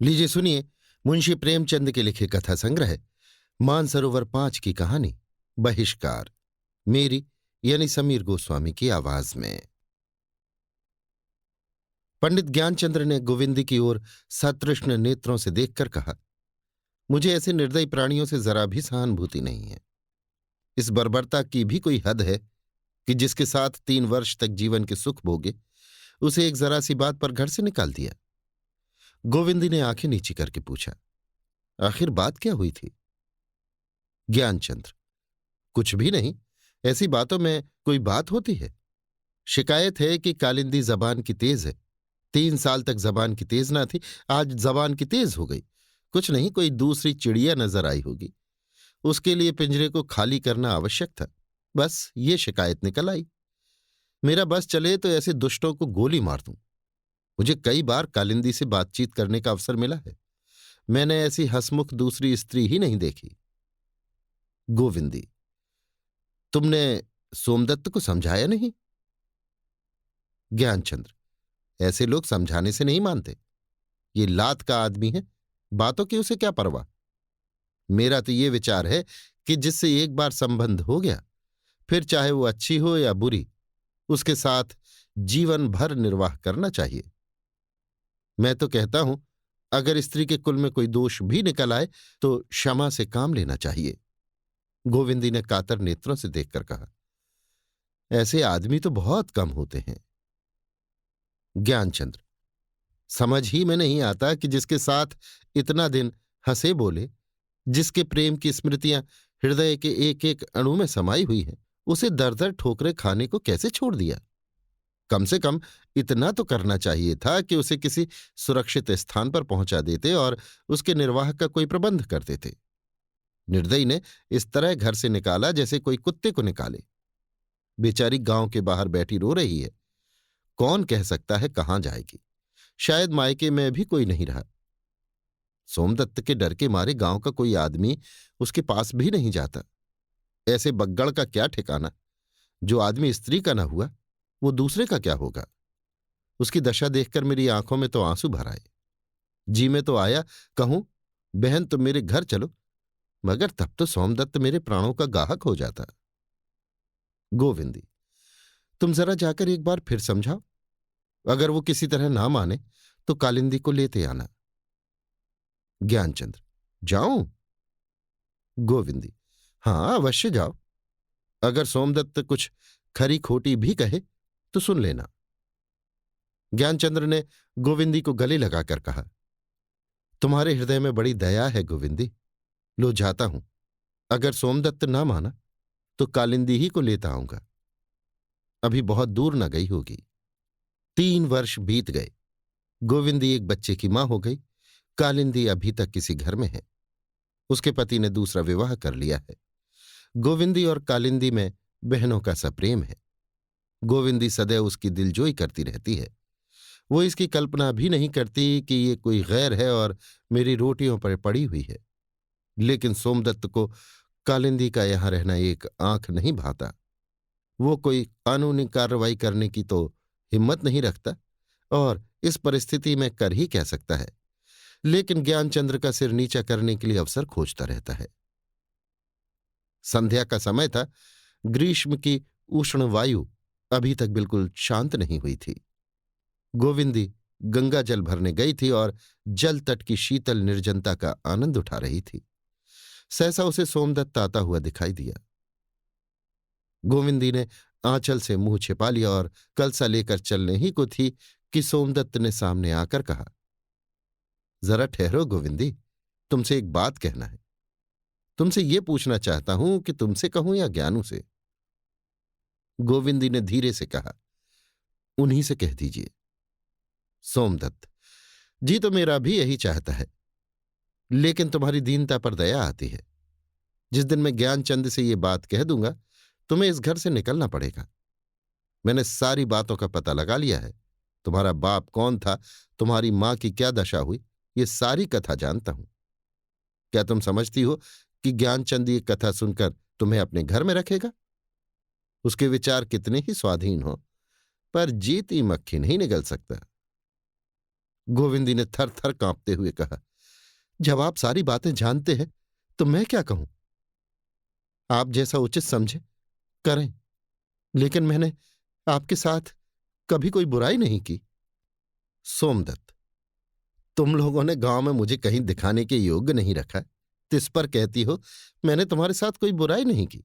लीजिए सुनिए मुंशी प्रेमचंद के लिखे कथा संग्रह मानसरोवर 5 की कहानी बहिष्कार, मेरी यानी समीर गोस्वामी की आवाज में। पंडित ज्ञानचंद्र ने गोविंदी की ओर सतृष्ण नेत्रों से देखकर कहा, मुझे ऐसे निर्दयी प्राणियों से जरा भी सहानुभूति नहीं है। इस बर्बरता की भी कोई हद है कि जिसके साथ 3 वर्ष तक जीवन के सुख भोगे, उसे एक जरा सी बात पर घर से निकाल दिया। गोविंदी ने आंखें नीची करके पूछा, आखिर बात क्या हुई थी? ज्ञानचंद्र, कुछ भी नहीं। ऐसी बातों में कोई बात होती है? शिकायत है कि कालिंदी जबान की तेज है। 3 साल तक जबान की तेज ना थी, आज जबान की तेज हो गई। कुछ नहीं, कोई दूसरी चिड़िया नजर आई होगी। उसके लिए पिंजरे को खाली करना आवश्यक था। बस ये शिकायत निकल आई। मेरा बस चले तो ऐसे दुष्टों को गोली मार दूं। मुझे कई बार कालिंदी से बातचीत करने का अवसर मिला है। मैंने ऐसी हंसमुख दूसरी स्त्री ही नहीं देखी। गोविंदी, तुमने सोमदत्त को समझाया नहीं? ज्ञानचंद्र, ऐसे लोग समझाने से नहीं मानते। ये लात का आदमी है, बातों की उसे क्या परवाह। मेरा तो ये विचार है कि जिससे एक बार संबंध हो गया, फिर चाहे वो अच्छी हो या बुरी, उसके साथ जीवन भर निर्वाह करना चाहिए। मैं तो कहता हूं, अगर स्त्री के कुल में कोई दोष भी निकल आए तो क्षमा से काम लेना चाहिए। गोविंदी ने कातर नेत्रों से देखकर कहा, ऐसे आदमी तो बहुत कम होते हैं। ज्ञानचंद्र, समझ ही में नहीं आता कि जिसके साथ इतना दिन हंसे बोले, जिसके प्रेम की स्मृतियां हृदय के एक एक अणु में समाई हुई हैं, उसे दर दर ठोकरे खाने को कैसे छोड़ दिया? कम से कम इतना तो करना चाहिए था कि उसे किसी सुरक्षित स्थान पर पहुंचा देते और उसके निर्वाह का कोई प्रबंध कर देते। निर्दयी ने इस तरह घर से निकाला जैसे कोई कुत्ते को निकाले। बेचारी गांव के बाहर बैठी रो रही है। कौन कह सकता है कहाँ जाएगी? शायद मायके में भी कोई नहीं रहा। सोमदत्त के डर के मारे गांव का कोई आदमी उसके पास भी नहीं जाता। ऐसे बग्गड़ का क्या ठिकाना? जो आदमी स्त्री का न हुआ, वो दूसरे का क्या होगा? उसकी दशा देखकर मेरी आंखों में तो आंसू भर आए। जी में तो आया कहूं, बहन तुम मेरे घर चलो, मगर तब तो सोमदत्त मेरे प्राणों का गाहक हो जाता। गोविंदी, तुम जरा जाकर एक बार फिर समझाओ। अगर वो किसी तरह ना माने तो कालिंदी को लेते आना। ज्ञानचंद्र, जाऊं? गोविंदी, हां अवश्य जाओ। अगर सोमदत्त कुछ खरी खोटी भी कहे तो सुन लेना। ज्ञानचंद्र ने गोविंदी को गले लगाकर कहा, तुम्हारे हृदय में बड़ी दया है गोविंदी। लो जाता हूं। अगर सोमदत्त ना माना तो कालिंदी ही को लेता आऊंगा। अभी बहुत दूर न गई होगी। 3 वर्ष बीत गए। गोविंदी एक बच्चे की मां हो गई। कालिंदी अभी तक किसी घर में है। उसके पति ने दूसरा विवाह कर लिया है। गोविंदी और कालिंदी में बहनों का सा प्रेम है। गोविंदी सदैव उसकी दिलजोई करती रहती है। वो इसकी कल्पना भी नहीं करती कि ये कोई गैर है और मेरी रोटियों पर पड़ी हुई है। लेकिन सोमदत्त को कालिंदी का यहां रहना एक आंख नहीं भाता। वो कोई कानूनी कार्रवाई करने की तो हिम्मत नहीं रखता और इस परिस्थिति में कर ही कह सकता है। लेकिन ज्ञानचंद्र का सिर नीचा करने के लिए अवसर खोजता रहता है। संध्या का समय था। ग्रीष्म की उष्ण वायु अभी तक बिल्कुल शांत नहीं हुई थी। गोविंदी गंगा जल भरने गई थी और जल तट की शीतल निर्जनता का आनंद उठा रही थी। सहसा उसे सोमदत्त आता हुआ दिखाई दिया। गोविंदी ने आंचल से मुंह छिपा लिया और कलसा लेकर चलने ही को थी कि सोमदत्त ने सामने आकर कहा, जरा ठहरो गोविंदी, तुमसे एक बात कहना है। तुमसे ये पूछना चाहता हूं कि तुमसे कहूं या ज्ञानू से? गोविंदी ने धीरे से कहा, उन्हीं से कह दीजिए। सोमदत्त, जी तो मेरा भी यही चाहता है, लेकिन तुम्हारी दीनता पर दया आती है। जिस दिन मैं ज्ञानचंद से ये बात कह दूंगा, तुम्हें इस घर से निकलना पड़ेगा। मैंने सारी बातों का पता लगा लिया है। तुम्हारा बाप कौन था, तुम्हारी मां की क्या दशा हुई, ये सारी कथा जानता हूं। क्या तुम समझती हो कि ज्ञानचंद ये कथा सुनकर तुम्हें अपने घर में रखेगा? उसके विचार कितने ही स्वाधीन हो, पर जीती मक्खी नहीं निगल सकता। गोविंदी ने थर थर कांपते हुए कहा, जब आप सारी बातें जानते हैं तो मैं क्या कहूं? आप जैसा उचित समझे करें, लेकिन मैंने आपके साथ कभी कोई बुराई नहीं की। सोमदत्त, तुम लोगों ने गांव में मुझे कहीं दिखाने के योग्य नहीं रखा, तिस पर कहती हो मैंने तुम्हारे साथ कोई बुराई नहीं की।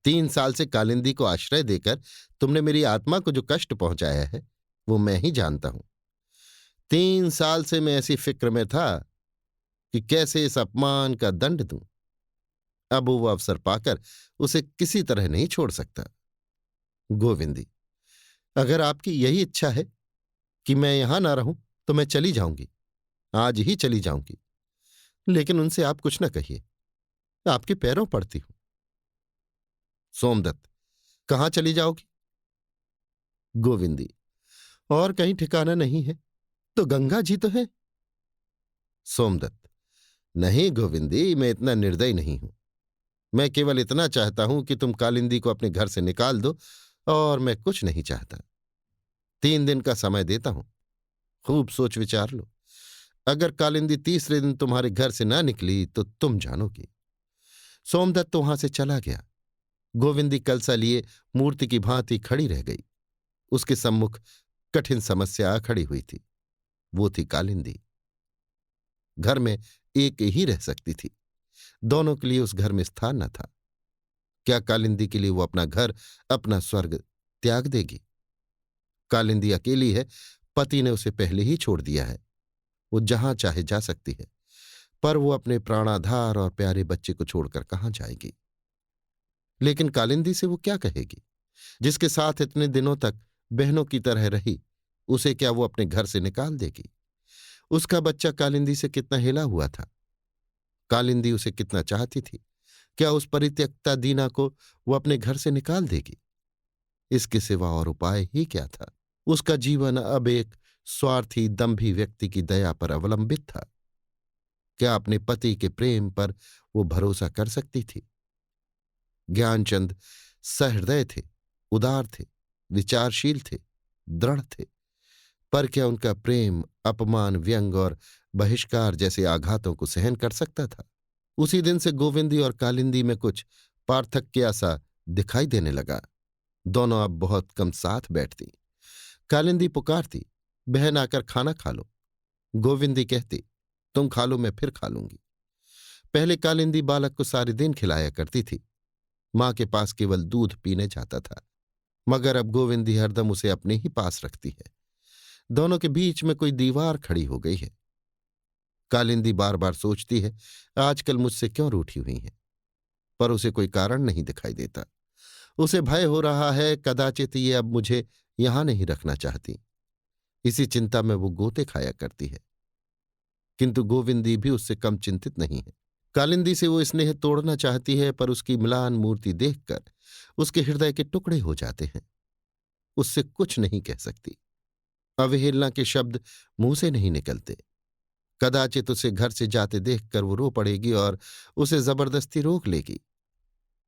3 साल से कालिंदी को आश्रय देकर तुमने मेरी आत्मा को जो कष्ट पहुंचाया है वो मैं ही जानता हूं। 3 साल से मैं ऐसी फिक्र में था कि कैसे इस अपमान का दंड दूं। अब वो अवसर पाकर उसे किसी तरह नहीं छोड़ सकता। गोविंदी, अगर आपकी यही इच्छा है कि मैं यहां ना रहूं तो मैं चली जाऊंगी, आज ही चली जाऊंगी। लेकिन उनसे आप कुछ न कहिए, आपके पैरों पड़ती हूं। सोमदत्त, कहाँ चली जाओगी? गोविंदी, और कहीं ठिकाना नहीं है तो गंगा जी तो है। सोमदत्त, नहीं गोविंदी, मैं इतना निर्दयी नहीं हूं। मैं केवल इतना चाहता हूं कि तुम कालिंदी को अपने घर से निकाल दो, और मैं कुछ नहीं चाहता। 3 दिन का समय देता हूं, खूब सोच विचार लो। अगर कालिंदी तीसरे दिन तुम्हारे घर से ना निकली तो तुम जानोगी। सोमदत्त वहां से चला गया। गोविंदी कलसा लिए मूर्ति की भांति खड़ी रह गई। उसके सम्मुख कठिन समस्या आ खड़ी हुई थी। वो थी कालिंदी। घर में एक ही रह सकती थी, दोनों के लिए उस घर में स्थान न था। क्या कालिंदी के लिए वो अपना घर, अपना स्वर्ग त्याग देगी? कालिंदी अकेली है, पति ने उसे पहले ही छोड़ दिया है। वो जहां चाहे जा सकती है, पर वो अपने प्राणाधार और प्यारे बच्चे को छोड़कर कहाँ जाएगी? लेकिन कालिंदी से वो क्या कहेगी, जिसके साथ इतने दिनों तक बहनों की तरह रही? उसे क्या वो अपने घर से निकाल देगी? उसका बच्चा कालिंदी से कितना हिला हुआ था। कालिंदी उसे कितना चाहती थी। क्या उस परित्यक्ता दीना को वो अपने घर से निकाल देगी? इसके सिवा और उपाय ही क्या था? उसका जीवन अब एक स्वार्थी दंभी व्यक्ति की दया पर अवलंबित था। क्या अपने पति के प्रेम पर वो भरोसा कर सकती थी? ज्ञानचंद सहृदय थे, उदार थे, विचारशील थे, दृढ़ थे, पर क्या उनका प्रेम अपमान, व्यंग और बहिष्कार जैसे आघातों को सहन कर सकता था? उसी दिन से गोविंदी और कालिंदी में कुछ पार्थक्य सा दिखाई देने लगा। दोनों अब बहुत कम साथ बैठती। कालिंदी पुकारती, बहन आकर खाना खा लो। गोविंदी कहती, तुम खा लो, मैं फिर खा लूंगी। पहले कालिंदी बालक को सारे दिन खिलाया करती थी, मां के पास केवल दूध पीने जाता था, मगर अब गोविंदी हरदम उसे अपने ही पास रखती है। दोनों के बीच में कोई दीवार खड़ी हो गई है। कालिंदी बार बार सोचती है, आजकल मुझसे क्यों रूठी हुई है, पर उसे कोई कारण नहीं दिखाई देता। उसे भय हो रहा है, कदाचित ये अब मुझे यहां नहीं रखना चाहती। इसी चिंता में वो गोते खाया करती है। किंतु गोविंदी भी उससे कम चिंतित नहीं है। कालिंदी से वो स्नेह तोड़ना चाहती है, पर उसकी म्लान मूर्ति देखकर उसके हृदय के टुकड़े हो जाते हैं। उससे कुछ नहीं कह सकती। अवहेलना के शब्द मुंह से नहीं निकलते। कदाचित उसे घर से जाते देखकर वो रो पड़ेगी और उसे जबरदस्ती रोक लेगी।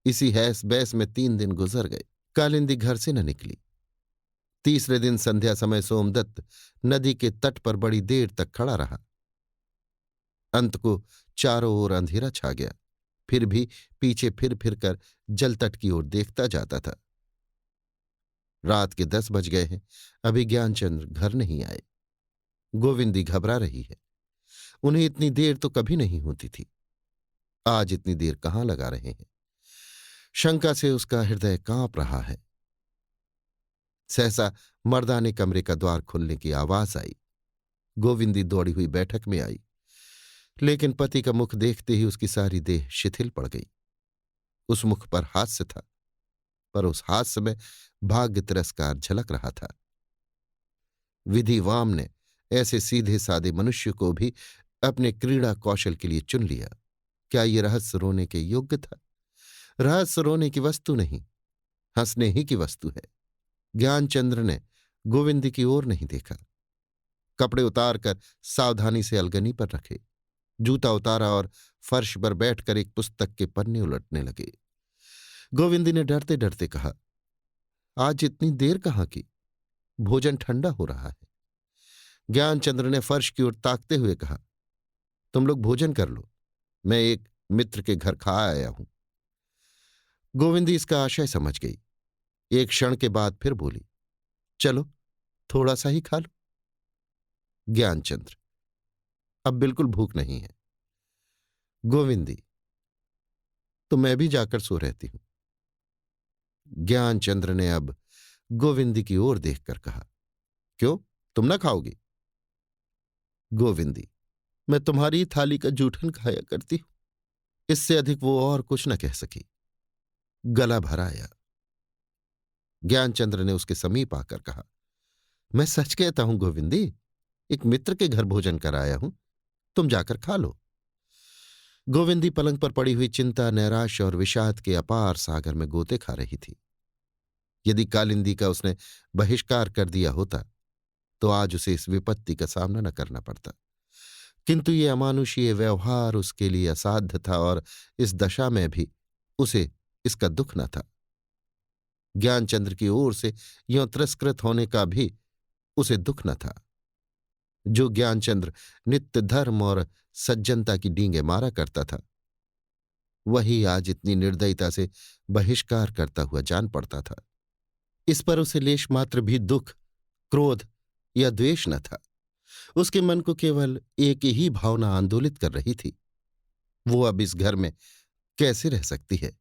इसी हैस बैस में 3 दिन गुजर गए। कालिंदी घर से न निकली। तीसरे दिन संध्या समय सोमदत्त नदी के तट पर बड़ी देर तक खड़ा रहा। अंत को चारों ओर अंधेरा छा गया, फिर भी पीछे फिर फिर कर जलतट की ओर देखता जाता था। रात के 10 बज गए हैं, अभी ज्ञानचंद्र घर नहीं आए। गोविंदी घबरा रही है। उन्हें इतनी देर तो कभी नहीं होती थी, आज इतनी देर कहाँ लगा रहे हैं? शंका से उसका हृदय कांप रहा है। सहसा मर्दाने कमरे का द्वार खुलने की आवाज आई। गोविंदी दौड़ी हुई बैठक में आई, लेकिन पति का मुख देखते ही उसकी सारी देह शिथिल पड़ गई। उस मुख पर हास्य था, पर उस हास्य में भाग्य तिरस्कार झलक रहा था। विधि वाम ने ऐसे सीधे सादे मनुष्य को भी अपने क्रीड़ा कौशल के लिए चुन लिया। क्या ये रहस्य रोने के योग्य था? रहस्य रोने की वस्तु नहीं, हंसने ही की वस्तु है। ज्ञानचंद्र ने गोविंदी की ओर नहीं देखा। कपड़े उतारकर सावधानी से अलगनी पर रखे, जूता उतारा और फर्श पर बैठकर एक पुस्तक के पन्ने उलटने लगे। गोविंदी ने डरते डरते कहा, आज इतनी देर कहाँ की? भोजन ठंडा हो रहा है। ज्ञानचंद्र ने फर्श की ओर ताकते हुए कहा, तुम लोग भोजन कर लो, मैं एक मित्र के घर खा आया हूं। गोविंदी इसका आशय समझ गई। एक क्षण के बाद फिर बोली, चलो थोड़ा सा ही खा लो। ज्ञानचंद्र, अब बिल्कुल भूख नहीं है। गोविंदी, तो मैं भी जाकर सो रहती हूं। ज्ञानचंद्र ने अब गोविंदी की ओर देखकर कहा, क्यों, तुम ना खाओगी? गोविंदी, मैं तुम्हारी थाली का जूठन खाया करती हूं। इससे अधिक वो और कुछ न कह सकी। गला भर आया। ज्ञानचंद्र ने उसके समीप आकर कहा, मैं सच कहता हूं गोविंदी, एक मित्र के घर भोजन कराया हूं, तुम जाकर खा लो। गोविंदी पलंग पर पड़ी हुई चिंता, नैराश्य और विषाद के अपार सागर में गोते खा रही थी। यदि कालिंदी का उसने बहिष्कार कर दिया होता तो आज उसे इस विपत्ति का सामना न करना पड़ता, किंतु ये अमानुषीय व्यवहार उसके लिए असाध्य था और इस दशा में भी उसे इसका दुख न था। ज्ञानचंद्र की ओर से यों तिरस्कृत होने का भी उसे दुख न था। जो ज्ञानचंद्र नित्य धर्म और सज्जनता की डींगे मारा करता था, वही आज इतनी निर्दयता से बहिष्कार करता हुआ जान पड़ता था। इस पर उसे लेश मात्र भी दुख, क्रोध या द्वेष न था। उसके मन को केवल एक ही भावना आंदोलित कर रही थी, वो अब इस घर में कैसे रह सकती है।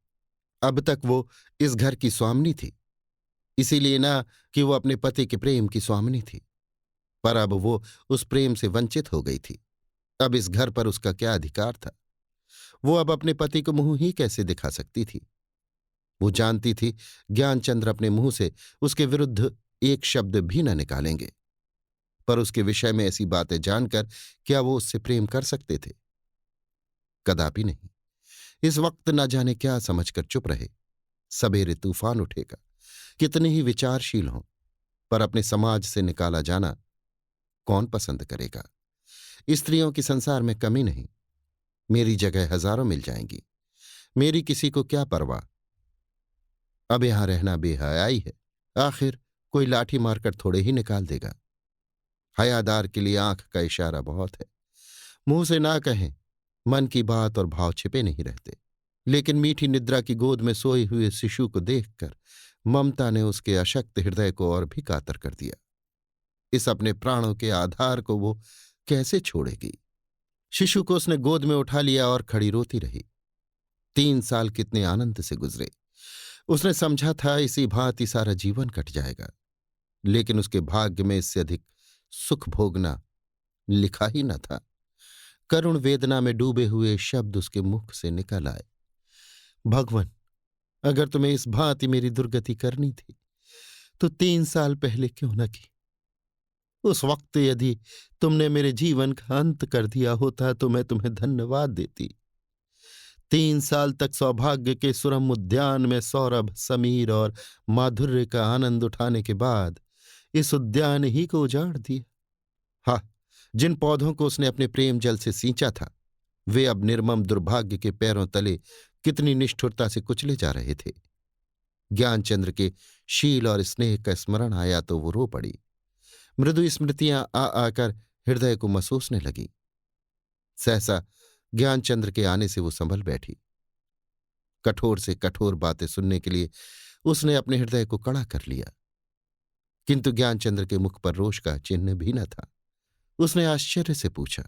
अब तक वो इस घर की स्वामिनी थी, इसीलिए ना कि वो अपने पति के प्रेम की स्वामिनी थी, पर अब वो उस प्रेम से वंचित हो गई थी। अब इस घर पर उसका क्या अधिकार था? वो अब अपने पति को मुंह ही कैसे दिखा सकती थी? वो जानती थी ज्ञानचंद्र अपने मुंह से उसके विरुद्ध एक शब्द भी न निकालेंगे, पर उसके विषय में ऐसी बातें जानकर क्या वो उससे प्रेम कर सकते थे? कदापि नहीं। इस वक्त न जाने क्या समझकर चुप रहे। सवेरे तूफान उठेगा। कितने ही विचारशील हों, पर अपने समाज से निकाला जाना कौन पसंद करेगा? स्त्रियों की संसार में कमी नहीं, मेरी जगह हजारों मिल जाएंगी। मेरी किसी को क्या परवाह? अब यहां रहना बेहयाई है। आखिर कोई लाठी मारकर थोड़े ही निकाल देगा। हयादार के लिए आंख का इशारा बहुत है। मुंह से ना कहें, मन की बात और भाव छिपे नहीं रहते। लेकिन मीठी निद्रा की गोद में सोए हुए शिशु को देखकर ममता ने उसके अशक्त हृदय को और भी कातर कर दिया। इस अपने प्राणों के आधार को वो कैसे छोड़ेगी? शिशु को उसने गोद में उठा लिया और खड़ी रोती रही। 3 साल कितने आनंद से गुजरे। उसने समझा था इसी भांति सारा जीवन कट जाएगा, लेकिन उसके भाग्य में इससे अधिक सुख भोगना लिखा ही न था। करुण वेदना में डूबे हुए शब्द उसके मुख से निकल आए, भगवान, अगर तुम्हें इस भांति मेरी दुर्गति करनी थी तो 3 साल पहले क्यों न की? उस वक्त यदि तुमने मेरे जीवन का अंत कर दिया होता तो मैं तुम्हें धन्यवाद देती। 3 साल तक सौभाग्य के सुरम उद्यान में सौरभ, समीर और माधुर्य का आनंद उठाने के बाद इस उद्यान ही को उजाड़ दिया। हाँ, जिन पौधों को उसने अपने प्रेम जल से सींचा था, वे अब निर्मम दुर्भाग्य के पैरों तले कितनी निष्ठुरता से कुचले जा रहे थे। ज्ञानचंद्र के शील और स्नेह का स्मरण आया तो वो रो पड़ी। मृदु स्मृतियां आ आकर हृदय को महसूसने लगीं। सहसा ज्ञानचंद्र के आने से वो संभल बैठी। कठोर से कठोर बातें सुनने के लिए उसने अपने हृदय को कड़ा कर लिया, किंतु ज्ञानचंद्र के मुख पर रोष का चिन्ह भी न था। उसने आश्चर्य से पूछा,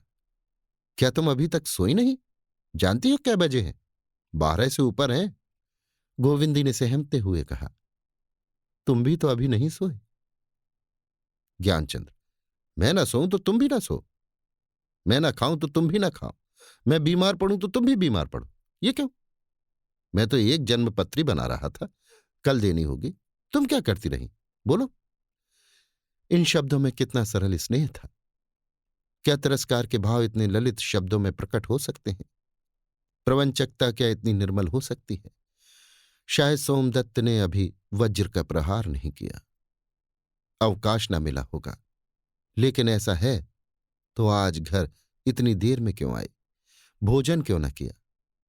क्या तुम अभी तक सोई नहीं? जानती हो क्या बजे हैं? 12 से ऊपर हैं। गोविंदी ने सहमते हुए कहा, तुम भी तो अभी नहीं सोए। ज्ञानचंद्र, मैं ना सोऊं तो तुम भी ना सो, मैं ना खाऊं तो तुम भी ना खाओ, मैं बीमार पड़ूं तो तुम भी बीमार पड़ो। ये क्यों? मैं तो एक जन्मपत्री बना रहा था, कल देनी होगी। तुम क्या करती रही? बोलो। इन शब्दों में कितना सरल स्नेह था। क्या तिरस्कार के भाव इतने ललित शब्दों में प्रकट हो सकते हैं? प्रवंचकता क्या इतनी निर्मल हो सकती है? शायद सोमदत्त ने अभी वज्र का प्रहार नहीं किया, अवकाश न मिला होगा। लेकिन ऐसा है तो आज घर इतनी देर में क्यों आए? भोजन क्यों न किया?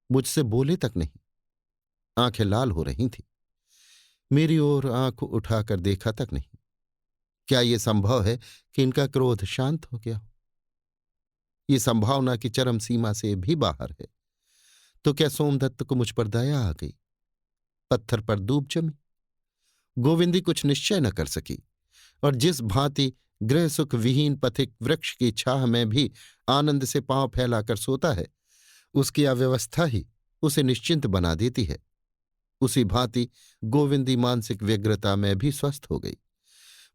मुझसे बोले तक नहीं। आंखें लाल हो रही थीं, मेरी ओर आंख उठाकर देखा तक नहीं। क्या ये संभव है कि इनका क्रोध शांत हो गया हो? ये संभावना की चरम सीमा से भी बाहर है। तो क्या सोमदत्त को मुझ पर दया आ गई? पत्थर पर दूब जमी? गोविंदी कुछ निश्चय न कर सकी, और जिस भांति गृह सुख विहीन पथिक वृक्ष की छाह में भी आनंद से पांव फैलाकर सोता है, उसकी अव्यवस्था ही उसे निश्चिंत बना देती है, उसी भांति गोविंदी मानसिक व्यग्रता में भी स्वस्थ हो गई।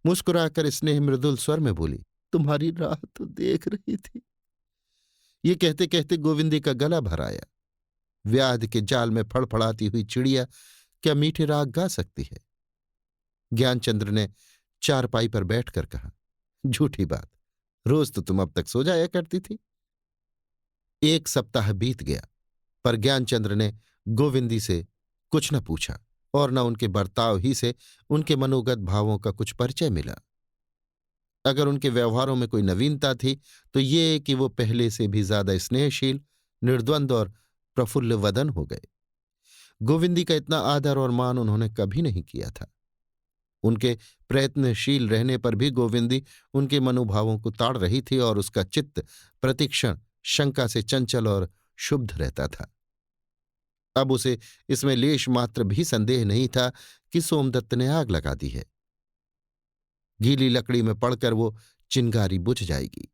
मुस्कुराकर स्नेह मृदुल स्वर में बोली, तुम्हारी राह तो देख रही थी। ये कहते कहते गोविंदी का गला भर आया। व्याध के जाल में फड़फड़ाती हुई चिड़िया क्या मीठे राग गा सकती है? ज्ञानचंद्र ने चारपाई पर बैठकर कहा, झूठी बात, रोज तो तुम अब तक सो जाया करती थी। एक सप्ताह बीत गया, पर ज्ञानचंद्र ने गोविंदी से कुछ न पूछा, और न उनके बर्ताव ही से उनके मनोगत भावों का कुछ परिचय मिला। अगर उनके व्यवहारों में कोई नवीनता थी तो ये कि वो पहले से भी ज्यादा स्नेहशील, निर्द्वंद और प्रफुल्ल वदन हो गए। गोविंदी का इतना आदर और मान उन्होंने कभी नहीं किया था। उनके प्रयत्नशील रहने पर भी गोविंदी उनके मनोभावों को ताड़ रही थी, और उसका चित्त प्रतिक्षण शंका से चंचल और शुद्ध रहता था। अब उसे इसमें लेश मात्र भी संदेह नहीं था कि सोमदत्त ने आग लगा दी है। गीली लकड़ी में पड़कर वो चिंगारी बुझ जाएगी,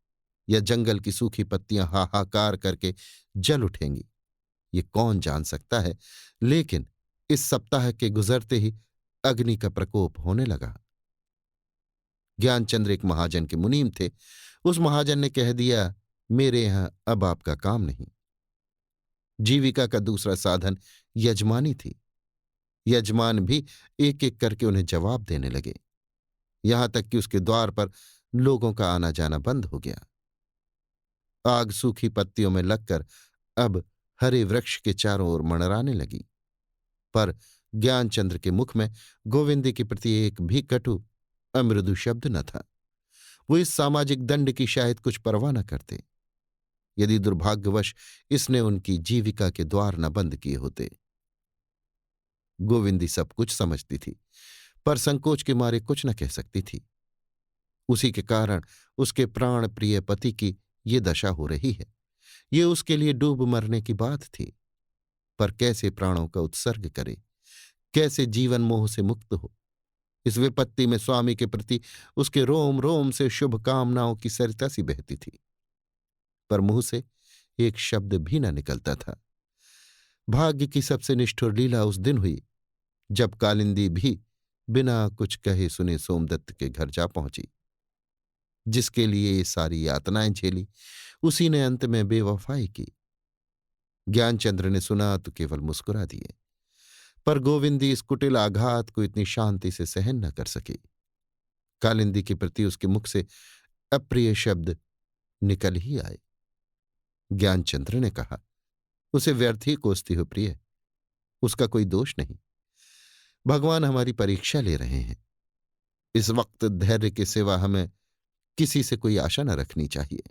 या जंगल की सूखी पत्तियां हाहाकार करके जल उठेंगी, ये कौन जान सकता है। लेकिन इस सप्ताह के गुजरते ही अग्नि का प्रकोप होने लगा। ज्ञानचंद्र एक महाजन के मुनीम थे। उस महाजन ने कह दिया, मेरे यहां अब आपका काम नहीं। जीविका का दूसरा साधन यजमानी थी। यजमान भी एक एक करके उन्हें जवाब देने लगे, यहां तक कि उसके द्वार पर लोगों का आना जाना बंद हो गया। आग सूखी पत्तियों में लगकर अब हरे वृक्ष के चारों ओर मंडराने लगी, पर ज्ञानचंद्र के मुख में गोविंदी के प्रति एक भी कटु अमृदु शब्द न था। वो इस सामाजिक दंड की शायद कुछ परवाह न करते, यदि दुर्भाग्यवश इसने उनकी जीविका के द्वार न बंद किए होते। गोविंदी सब कुछ समझती थी, पर संकोच के मारे कुछ न कह सकती थी। उसी के कारण उसके प्राण प्रिय पति की ये दशा हो रही है। ये उसके लिए डूब मरने की बात थी, पर कैसे प्राणों का उत्सर्ग करे, कैसे जीवन मोह से मुक्त हो। इस विपत्ति में स्वामी के प्रति उसके रोम रोम से शुभकामनाओं की सरिता सी बहती थी, पर मुंह से एक शब्द भी न निकलता था। भाग्य की सबसे निष्ठुर लीला उस दिन हुई जब कालिंदी भी बिना कुछ कहे सुने सोमदत्त के घर जा पहुंची। जिसके लिए ये सारी यातनाएं झेली, उसी ने अंत में बेवफाई की। ज्ञानचंद्र ने सुना तो केवल मुस्कुरा दिए, पर गोविंदी इस कुटिल आघात को इतनी शांति से सहन न कर सकी। कालिंदी के प्रति उसके मुख से अप्रिय शब्द निकल ही आए। ज्ञानचंद्र ने कहा, उसे व्यर्थ ही कोसती हो प्रिय, उसका कोई दोष नहीं। भगवान हमारी परीक्षा ले रहे हैं। इस वक्त धैर्य के सिवा हमें किसी से कोई आशा न रखनी चाहिए।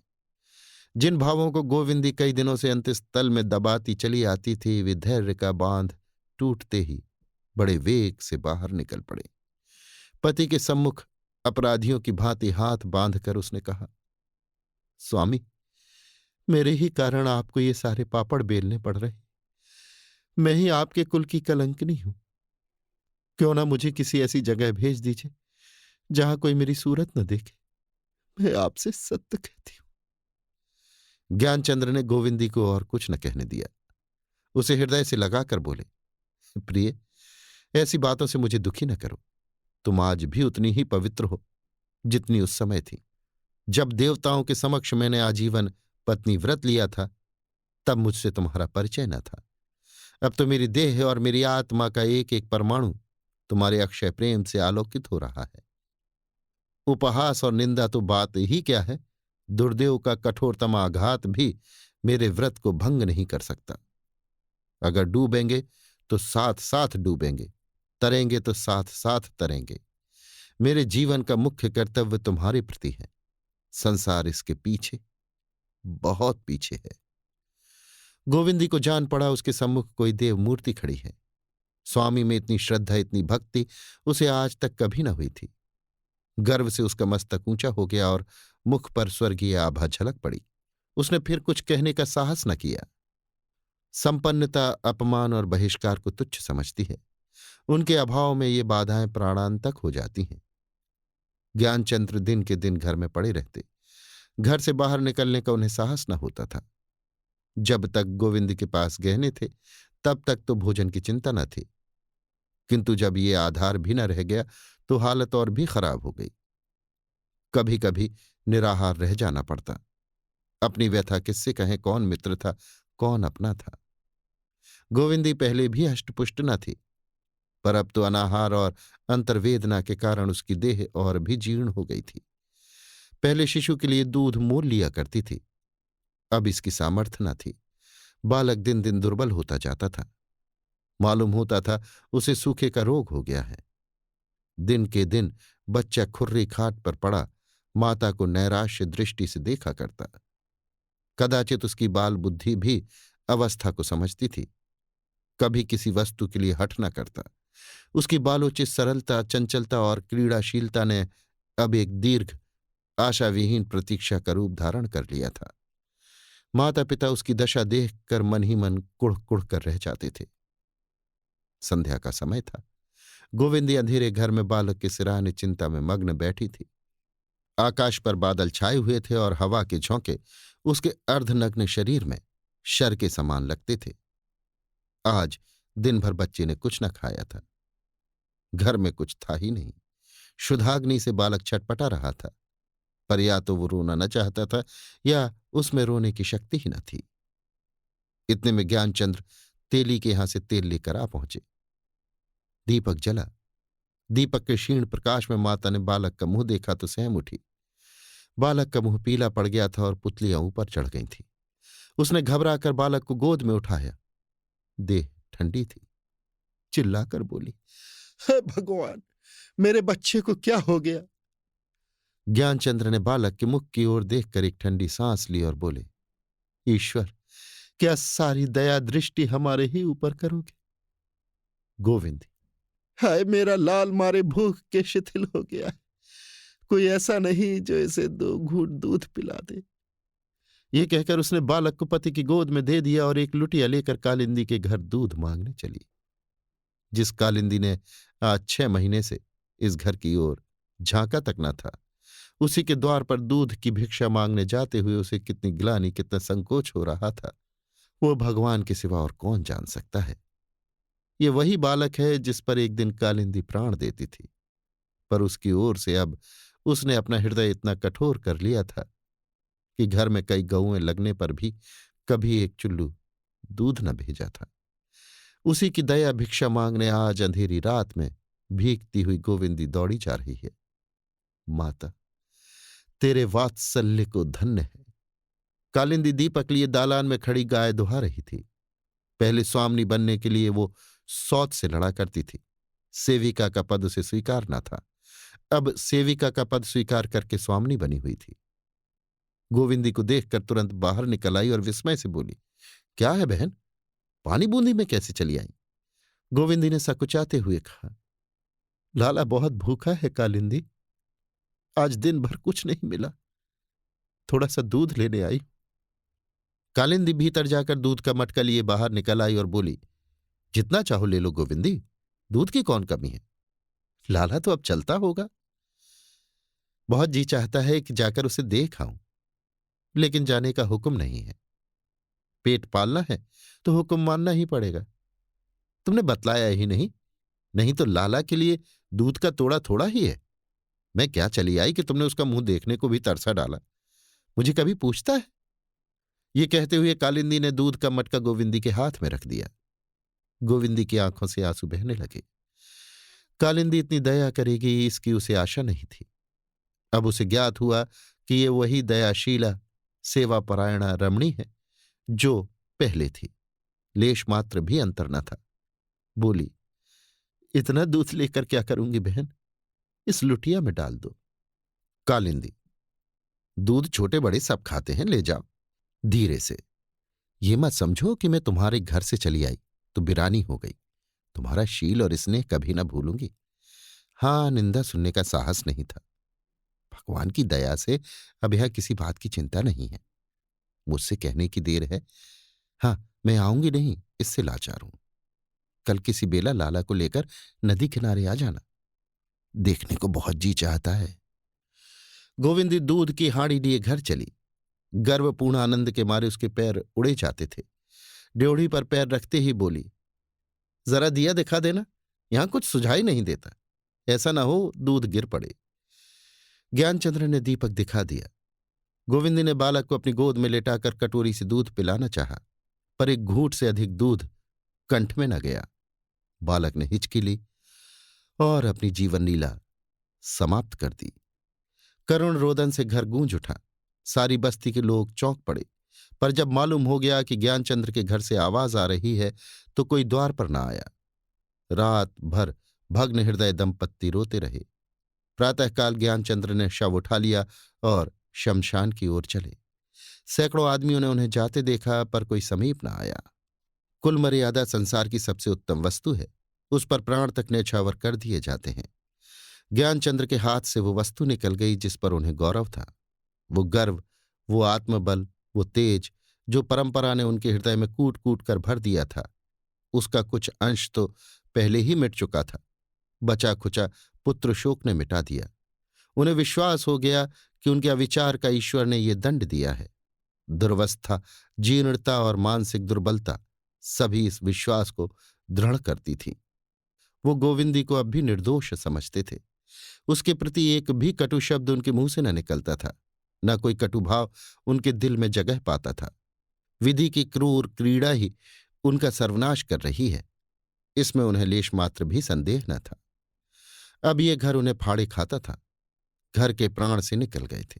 जिन भावों को गोविंदी कई दिनों से अंतस्तल में दबाती चली आती थी, वे धैर्य का बांध टूटते ही बड़े वेग से बाहर निकल पड़े। पति के सम्मुख अपराधियों की भांति हाथ बांधकर उसने कहा, स्वामी, मेरे ही कारण आपको ये सारे पापड़ बेलने पड़ रहे। मैं ही आपके कुल की कलंकनी हूं। क्यों ना मुझे किसी ऐसी जगह भेज दीजिए जहां कोई मेरी सूरत न देखे। मैं आपसे सत्य कहती हूं। ज्ञानचंद्र ने गोविंदी को और कुछ न कहने दिया। उसे हृदय से लगाकर बोले, प्रिय, ऐसी बातों से मुझे दुखी न करो। तुम आज भी उतनी ही पवित्र हो जितनी उस समय थी जब देवताओं के समक्ष मैंने आजीवन पत्नी व्रत लिया था। तब मुझसे तुम्हारा परिचय न था। अब तो मेरी देह और मेरी आत्मा का एक एक परमाणु तुम्हारे अक्षय प्रेम से आलोकित हो रहा है। उपहास और निंदा तो बात ही क्या है, दुर्देव का कठोरतम आघात भी मेरे व्रत को भंग नहीं कर सकता। अगर डूबेंगे तो साथ साथ डूबेंगे, तरेंगे तो साथ साथ तरेंगे। मेरे जीवन का मुख्य कर्तव्य तुम्हारे प्रति है। संसार इसके पीछे, बहुत पीछे है। गोविंदी को जान पड़ा उसके सम्मुख कोई देव मूर्ति खड़ी है। स्वामी में इतनी श्रद्धा, इतनी भक्ति उसे आज तक कभी न हुई थी। गर्व से उसका मस्तक ऊंचा हो गया और मुख पर स्वर्गीय आभा झलक पड़ी। उसने फिर कुछ कहने का साहस न किया। संपन्नता अपमान और बहिष्कार को तुच्छ समझती है। उनके अभाव में ये बाधाएं प्राणांतक हो जाती हैं। ज्ञानचंद्र दिन के दिन घर में पड़े रहते। घर से बाहर निकलने का उन्हें साहस न होता था। जब तक गोविंद के पास गहने थे तब तक तो भोजन की चिंता न थी, किंतु जब ये आधार भी न रह गया तो हालत और भी खराब हो गई। कभी कभी निराहार रह जाना पड़ता। अपनी व्यथा किससे कहें, कौन मित्र था, कौन अपना था। गोविंदी पहले भी हष्टपुष्ट न थी, पर अब तो अनाहार और अंतर्वेदना के कारण उसकी देह और भी जीर्ण हो गई थी। पहले शिशु के लिए दूध मोल लिया करती थी, अब इसकी सामर्थ्य न थी। बालक दिन दिन दुर्बल होता जाता था। मालूम होता था उसे सूखे का रोग हो गया है। दिन के दिन बच्चा खुर्री खाट पर पड़ा माता को नैराश्य दृष्टि से देखा करता। कदाचित उसकी बाल बुद्धि भी अवस्था को समझती थी। कभी किसी वस्तु के लिए हठ न करता। उसकी बालोचित सरलता, चंचलता और क्रीड़ाशीलता ने अब एक दीर्घ आशाविहीन प्रतीक्षा का रूप धारण कर लिया था। माता पिता उसकी दशा देखकर मन ही मन कुढ़ कुढ़ कर रह जाते थे। संध्या का समय था। गोविंदी अंधेरे घर में बालक के सिरहाने चिंता में मग्न बैठी थी। आकाश पर बादल छाए हुए थे और हवा के झोंके उसके अर्धनग्न शरीर में शर के समान लगते थे। आज दिन भर बच्चे ने कुछ न खाया था। घर में कुछ था ही नहीं। क्षुधाग्नि से बालक छटपटा रहा था, पर या तो वो रोना न चाहता था या उसमें रोने की शक्ति ही न थी। इतने में ज्ञानचंद्र तेली के यहां से तेल लेकर आ पहुंचे। दीपक जला। दीपक के क्षीण प्रकाश में माता ने बालक का मुंह देखा तो सहम उठी। बालक का मुंह पीला पड़ गया था और पुतलियां ऊपर चढ़ गई थीं। उसने घबराकर बालक को गोद में उठाया। देह ठंडी थी। चिल्लाकर बोली, हे भगवान, मेरे बच्चे को क्या हो गया? ज्ञानचंद्र ने बालक के मुख की ओर देखकर एक ठंडी सांस ली और बोले, ईश्वर, क्या सारी दया दृष्टि हमारे ही ऊपर करोगे? गोविंद, हाय मेरा लाल मारे भूख के शिथिल हो गया है। कोई ऐसा नहीं जो इसे 2 घूंट दूध पिला दे। ये कहकर उसने बालक को पति की गोद में दे दिया और एक लुटिया लेकर कालिंदी के घर दूध मांगने चली। जिस कालिंदी ने आज 6 महीने से इस घर की ओर झांका तक न था, उसी के द्वार पर दूध की भिक्षा मांगने जाते हुए उसे कितनी ग्लानि, कितना संकोच हो रहा था, वो भगवान के सिवा और कौन जान सकता है। ये वही बालक है जिस पर एक दिन कालिंदी प्राण देती थी, पर उसकी ओर से अब उसने अपना हृदय इतना कठोर कर लिया था कि घर में कई गऊएं लगने पर भी कभी एक चुल्लू दूध न भेजा था। उसी की दया भिक्षा मांगने आज अंधेरी रात में भीगती हुई गोविंदी दौड़ी जा रही है। माता, तेरे वात्सल्य को धन्य है। कालिंदी दीपक लिए दालान में खड़ी गाय दुहा रही थी। पहले स्वामिनी बनने के लिए वो सौत से लड़ा करती थी। सेविका का पद उसे स्वीकार न था। अब सेविका का पद स्वीकार करके स्वामिनी बनी हुई थी। गोविंदी को देखकर तुरंत बाहर निकल आई और विस्मय से बोली, क्या है बहन, पानी बूंदी में कैसे चली आई? गोविंदी ने सकुचाते हुए कहा, लाला बहुत भूखा है कालिंदी, आज दिन भर कुछ नहीं मिला, थोड़ा सा दूध लेने आई। कालिंदी भीतर जाकर दूध का मटका लिए बाहर निकल आई और बोली, जितना चाहो ले लो गोविंदी, दूध की कौन कमी है? लाला तो अब चलता होगा। बहुत जी चाहता है कि जाकर उसे देख आऊं, लेकिन जाने का हुक्म नहीं है। पेट पालना है तो हुक्म मानना ही पड़ेगा। तुमने बतलाया ही नहीं, नहीं तो लाला के लिए दूध का तोड़ा थोड़ा ही है। मैं क्या चली आई कि तुमने उसका मुंह देखने को भी तरसा डाला? मुझे कभी पूछता है? ये कहते हुए कालिंदी ने दूध का मटका गोविंदी के हाथ में रख दिया। गोविंदी की आंखों से आंसू बहने लगे। कालिंदी इतनी दया करेगी इसकी उसे आशा नहीं थी। अब उसे ज्ञात हुआ कि ये वही दयाशीला सेवापरायणा रमणी है जो पहले थी। लेश मात्र भी अंतर न था। बोली, इतना दूध लेकर क्या करूंगी बहन, इस लुटिया में डाल दो। कालिंदी, दूध छोटे बड़े सब खाते हैं, ले जाओ। धीरे से, ये मत समझो कि मैं तुम्हारे घर से चली आई तो बिरानी हो गई। तुम्हारा शील और स्नेह कभी न भूलूंगी। हां, निंदा सुनने का साहस नहीं था, भगवान की दया से अब यह किसी बात की चिंता नहीं है। मुझसे कहने की देर है। हाँ, मैं आऊंगी नहीं, इससे लाचार हूं। कल किसी बेला लाला को लेकर नदी किनारे आ जाना, देखने को बहुत जी चाहता है। गोविंदी दूध की हांडी लिए घर चली। गर्वपूर्ण आनंद के मारे उसके पैर उड़े जाते थे। ड्योढ़ी पर पैर रखते ही बोली, जरा दिया दिखा देना, यहां कुछ सुझाई नहीं देता। ऐसा ना हो दूध गिर पड़े। ज्ञानचंद्र ने दीपक दिखा दिया। गोविंदी ने बालक को अपनी गोद में लेटाकर कटोरी से दूध पिलाना चाहा, पर एक घूंट से अधिक दूध कंठ में न गया। बालक ने हिचकी ली और अपनी जीवन लीला समाप्त कर दी। करुण रोदन से घर गूंज उठा। सारी बस्ती के लोग चौंक पड़े, पर जब मालूम हो गया कि ज्ञानचंद्र के घर से आवाज आ रही है तो कोई द्वार पर न आया। रात भर भग्न हृदय दंपत्ति रोते रहे। प्रातःकाल ज्ञानचंद्र ने शव उठा लिया और शमशान की ओर चले। सैकड़ों आदमियों ने उन्हें जाते देखा, पर कोई समीप न आया। कुल मर्यादा संसार की सबसे उत्तम वस्तु है, उस पर प्राण तक न्यौछावर कर दिए जाते हैं। ज्ञानचंद्र के हाथ से वो वस्तु निकल गई जिस पर उन्हें गौरव था। वो गर्व, वो आत्मबल, वो तेज जो परंपरा ने उनके हृदय में कूट कूट कर भर दिया था, उसका कुछ अंश तो पहले ही मिट चुका था। बचा खुचा पुत्र शोक ने मिटा दिया। उन्हें विश्वास हो गया कि उनके अविचार का ईश्वर ने ये दंड दिया है। दुर्वस्था, जीर्णता और मानसिक दुर्बलता सभी इस विश्वास को दृढ़ करती थी। वो गोविंदी को अब भी निर्दोष समझते थे। उसके प्रति एक भी कटु शब्द उनके मुंह से न निकलता था, न कोई कटुभाव उनके दिल में जगह पाता था। विधि की क्रूर क्रीड़ा ही उनका सर्वनाश कर रही है, इसमें उन्हें लेश मात्र भी संदेह न था। अब ये घर उन्हें फाड़े खाता था। घर के प्राण से निकल गए थे।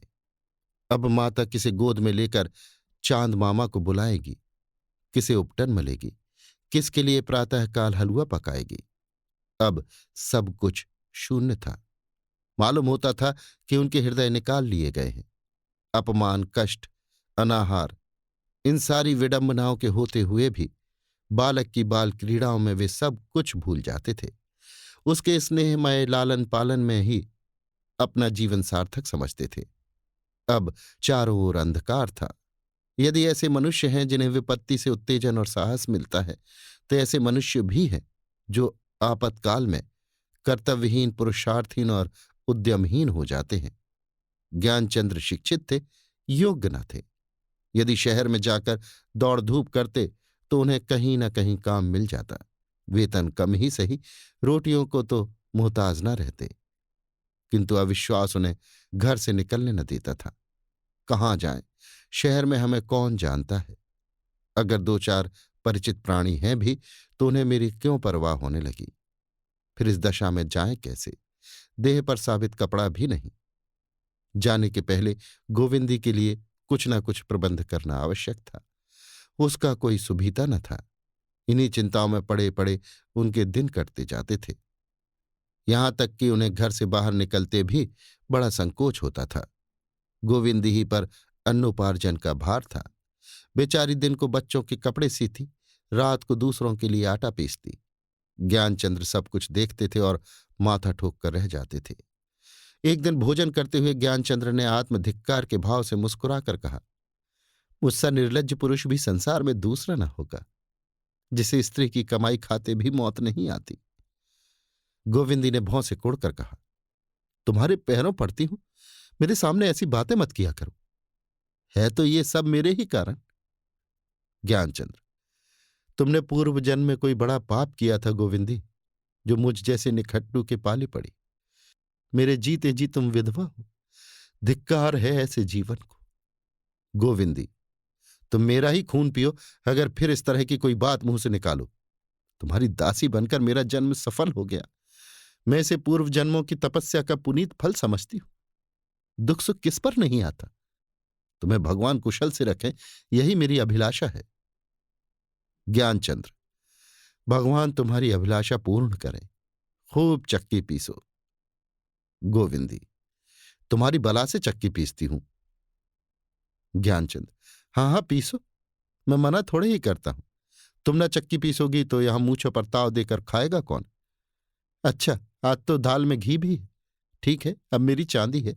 अब माता किसे गोद में लेकर चांद मामा को बुलाएगी, किसे उपटन मलेगी, किसके लिए प्रातःकाल हलवा पकाएगी। अब सब कुछ शून्य था। मालूम होता था कि उनके हृदय निकाल लिए गए हैं। अपमान, कष्ट, अनाहार, इन सारी विडंबनाओं के होते हुए भी बालक की बाल क्रीड़ाओं में वे सब कुछ भूल जाते थे। उसके स्नेहमय लालन पालन में ही अपना जीवन सार्थक समझते थे। अब चारों ओर अंधकार था। यदि ऐसे मनुष्य हैं जिन्हें विपत्ति से उत्तेजन और साहस मिलता है, तो ऐसे मनुष्य भी हैं जो आपातकाल में कर्तव्यहीन, पुरुषार्थहीन और उद्यमहीन हो जाते हैं। ज्ञानचंद्र शिक्षित थे, योग्य न थे। यदि शहर में जाकर दौड़ धूप करते तो उन्हें कहीं न कहीं काम मिल जाता। वेतन कम ही सही, रोटियों को तो मोहताज न रहते। किंतु अविश्वास उन्हें घर से निकलने न देता था। कहाँ जाएं? शहर में हमें कौन जानता है? अगर दो चार परिचित प्राणी हैं भी तो उन्हें मेरी क्यों परवाह होने लगी? फिर इस दशा में जाएं कैसे? देह पर साबित कपड़ा भी नहीं। जाने के पहले गोविंदी के लिए कुछ न कुछ प्रबंध करना आवश्यक था। उसका कोई सुभीता न था। इन्हीं चिंताओं में पड़े पड़े उनके दिन कटते जाते थे। यहां तक कि उन्हें घर से बाहर निकलते भी बड़ा संकोच होता था। गोविंदी ही पर अन्नोपार्जन का भार था। बेचारी दिन को बच्चों के कपड़े सीती, रात को दूसरों के लिए आटा पीसती। ज्ञानचंद्र सब कुछ देखते थे और माथा ठोक कर रह जाते थे। एक दिन भोजन करते हुए ज्ञानचंद्र ने आत्मधिक्कार के भाव से मुस्कुराकर कहा, मुझसा निर्लज्ज पुरुष भी संसार में दूसरा न होगा जिसे स्त्री की कमाई खाते भी मौत नहीं आती। गोविंदी ने भौं से कुड़कर कहा, तुम्हारे पैरों पड़ती हूं, मेरे सामने ऐसी बातें मत किया करो। है तो ये सब मेरे ही कारण। ज्ञानचंद्र, तुमने पूर्व जन्म में कोई बड़ा पाप किया था गोविंदी, जो मुझ जैसे निखट्टू के पाले पड़ी। मेरे जीते जी तुम विधवा हो। धिक्कार है ऐसे जीवन को। गोविंदी, तुम मेरा ही खून पियो, अगर फिर इस तरह की कोई बात मुंह से निकालो। तुम्हारी दासी बनकर मेरा जन्म सफल हो गया। मैं इसे पूर्व जन्मों की तपस्या का पुनीत फल समझती हूं। दुख सुख किस पर नहीं आता। तुम्हें भगवान कुशल से रखें, यही मेरी अभिलाषा है। ज्ञानचंद्र, भगवान तुम्हारी अभिलाषा पूर्ण करें। खूब चक्की पीसो। गोविंदी, तुम्हारी बला से चक्की पीसती हूं। ज्ञानचंद, हाँ हाँ पीसो, मैं मना थोड़े ही करता हूं। तुम ना चक्की पीसोगी तो यहां मूंछों पर ताव देकर खाएगा कौन? अच्छा, आज तो दाल में घी भी है। ठीक है, अब मेरी चांदी है,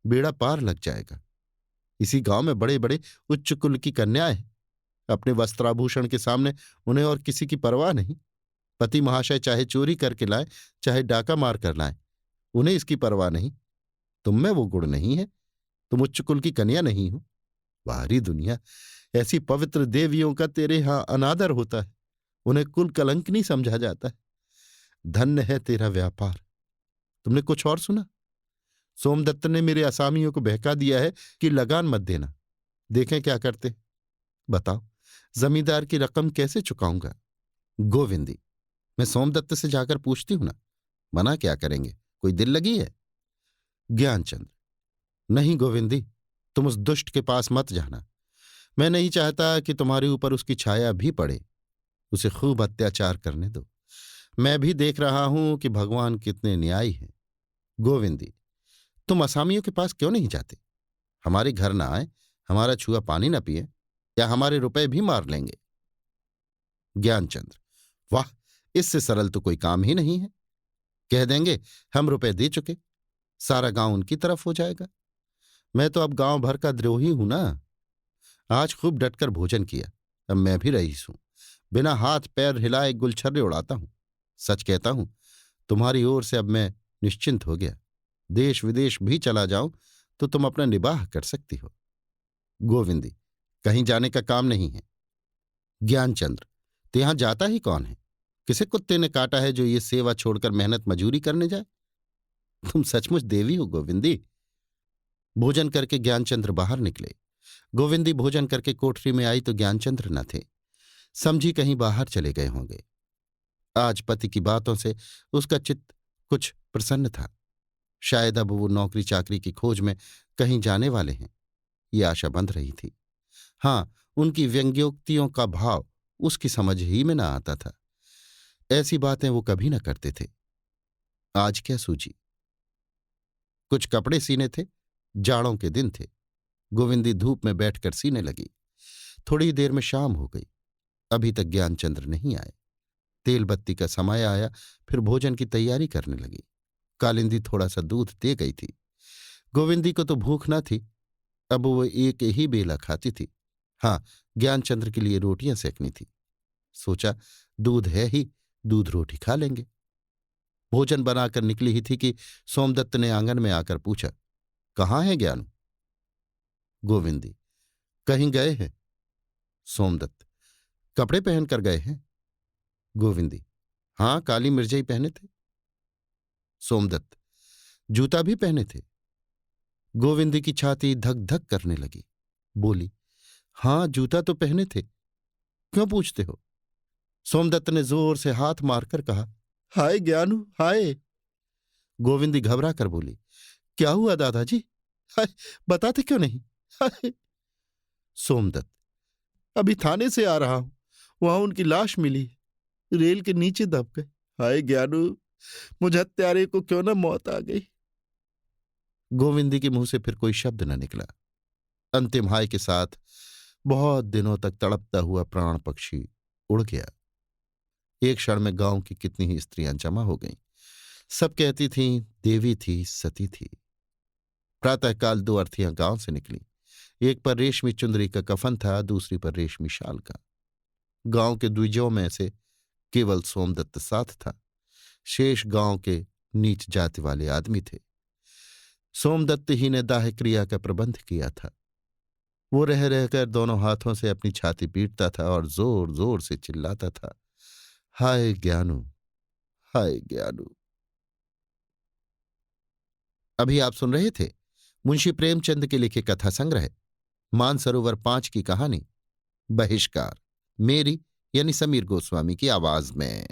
बेड़ा पार लग जाएगा। इसी गांव में बड़े बड़े उच्च कुल की कन्याएं हैं। अपने वस्त्राभूषण के सामने उन्हें और किसी की परवाह नहीं। पति महाशय चाहे चोरी करके लाए, चाहे डाका मार कर लाए, उन्हें इसकी परवाह नहीं। तुम में वो गुण नहीं है। तुम उच्च कुल की कन्या नहीं हो। बाहरी दुनिया, ऐसी पवित्र देवियों का तेरे यहां अनादर होता है। उन्हें कुल कलंकनी समझा जाता है। धन्य है तेरा व्यापार। तुमने कुछ और सुना? सोमदत्त ने मेरे असामियों को बहका दिया है कि लगान मत देना। देखें क्या करते। बताओ, जमींदार की रकम कैसे चुकाऊंगा? गोविंदी, मैं सोमदत्त से जाकर पूछती हूं ना, मना क्या करेंगे? कोई दिल लगी है? ज्ञानचंद्र, नहीं गोविंदी, तुम उस दुष्ट के पास मत जाना। मैं नहीं चाहता कि तुम्हारे ऊपर उसकी छाया भी पड़े। उसे खूब अत्याचार करने दो। मैं भी देख रहा हूं कि भगवान कितने न्यायी हैं। गोविंदी, तुम असामियों के पास क्यों नहीं जाते? हमारे घर ना आए, हमारा छुआ पानी ना पिए, या हमारे रुपए भी मार लेंगे। ज्ञानचंद्र, वाह, इससे सरल तो कोई काम ही नहीं है। कह देंगे हम रुपए दे चुके, सारा गांव उनकी तरफ हो जाएगा। मैं तो अब गांव भर का द्रोही हूं ना। आज खूब डटकर भोजन किया, अब मैं भी रईस हूं। बिना हाथ पैर हिलाए गुलछर्रे उड़ाता हूं। सच कहता हूं, तुम्हारी ओर से अब मैं निश्चिंत हो गया। देश विदेश भी चला जाऊं तो तुम अपना निबाह कर सकती हो। गोविंदी, कहीं जाने का काम नहीं है। ज्ञानचंद्र, तो यहां जाता ही कौन है? किसे कुत्ते ने काटा है जो ये सेवा छोड़कर मेहनत मजूरी करने जाए? तुम सचमुच देवी हो गोविंदी। भोजन करके ज्ञानचंद्र बाहर निकले। गोविंदी भोजन करके कोठरी में आई तो ज्ञानचंद्र न थे। समझी कहीं बाहर चले गए होंगे। आज पति की बातों से उसका चित्त कुछ प्रसन्न था। शायद अब वो नौकरी चाकरी की खोज में कहीं जाने वाले हैं, ये आशा बंध रही थी। हां, उनकी व्यंग्योक्तियों का भाव उसकी समझ ही में न आता था। ऐसी बातें वो कभी न करते थे। आज क्या सूझी? कुछ कपड़े सीने थे। जाड़ों के दिन थे। गोविंदी धूप में बैठकर सीने लगी। थोड़ी देर में शाम हो गई। अभी तक ज्ञानचंद्र नहीं आए। तेल बत्ती का समय आया, फिर भोजन की तैयारी करने लगी। कालिंदी थोड़ा सा दूध दे गई थी। गोविंदी को तो भूख न थी, अब वो एक ही बेला खाती थी। हाँ, ज्ञानचंद्र के लिए रोटियां सेकनी थी। सोचा दूध है ही, दूध रोटी खा लेंगे। भोजन बनाकर निकली ही थी कि सोमदत्त ने आंगन में आकर पूछा, कहाँ है ज्ञानू? गोविंदी, कहीं गए हैं। सोमदत्त, कपड़े पहनकर गए हैं? गोविंदी, हाँ, काली मिर्जई पहने थे। सोमदत्त, जूता भी पहने थे? गोविंदी की छाती धक धक करने लगी। बोली, हाँ, जूता तो पहने थे। क्यों पूछते हो? सोमदत्त ने जोर से हाथ मारकर कहा, हाय ज्ञानू, हाय। गोविंदी घबरा कर बोली, क्या हुआ दादाजी? हाय, बताते क्यों नहीं? हाय। सोमदत्त, अभी थाने से आ रहा हूं, वहां उनकी लाश मिली, रेल के नीचे दब गए। हाय ज्ञानू, मुझ हत्यारे को क्यों न मौत आ गई। गोविंदी के मुंह से फिर कोई शब्द न निकला। अंतिम हाय के साथ बहुत दिनों तक तड़पता हुआ प्राण पक्षी उड़ गया। एक क्षण में गांव की कितनी ही स्त्रियां जमा हो गईं। सब कहती थीं देवी थी, सती थी। प्रातःकाल 2 अर्थियां गांव से निकली। एक पर रेशमी चुंदरी का कफन था, दूसरी पर रेशमी शाल का। गांव के द्विजों में से केवल सोमदत्त साथ था। शेष गांव के नीच जाति वाले आदमी थे। सोमदत्त ही ने दाह क्रिया का प्रबंध किया था। वो रह रहकर दोनों हाथों से अपनी छाती पीटता था और जोर जोर से चिल्लाता था, हाय ज्ञानू, हाय ज्ञानू। अभी आप सुन रहे थे मुंशी प्रेमचंद के लिखे कथा संग्रह मानसरोवर 5 की कहानी बहिष्कार, मेरी यानी समीर गोस्वामी की आवाज में।